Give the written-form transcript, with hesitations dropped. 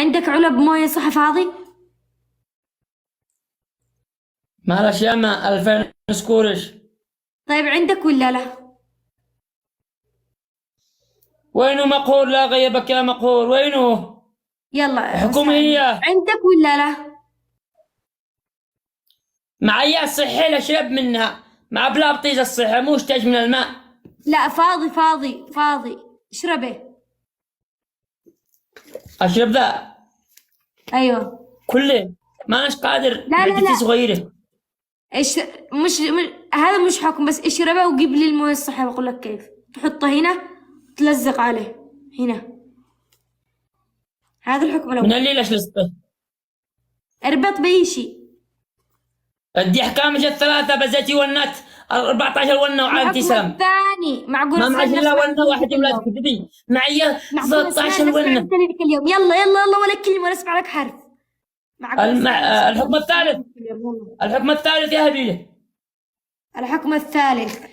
عندك علب مويه صح فاضي؟ معلش ياما 2000 سكورش. طيب عندك ولا لا؟ وينه مقهور؟ لا غيبك يا مقهور، وينه؟ يلا حكومي ساعدني، هي. عندك ولا لا؟ معي الصحي لشرب منها، مع بلا بطيز الصحي مو اشتاج من الماء. لا فاضي فاضي فاضي، اشربه. اشرب ذا ايوه. كله؟ ما اناش قادر، لا لا معدتي لا، صغيرة. إيش هذا مش حكم، بس اشربه وجيب لي المويه الصحية بقول لك كيف. تحطه هنا، تلزق عليه هنا. هذا الحكم من الأول. الليلة شلصته. اربط بأي شيء. ادي احكام جت 3 بزيتي ونت 14 ونة وعائلتي الحكم سلام. الثاني، معقول ما معي اسنان الا نسمع ونة كلمتك واحد ولاد اليوم؟ كذبي معي معقول اسنان 13 نسمع ونة. كلمتك اليوم؟ يلا يلا يلا، ولا كلمة ولا اسمع لك حرف. معقول اسنان نسمع الحكم الثالث. كلمتك اليوم؟ يلا. الحكم الثالث يا هبيلة. الحكم الثالث،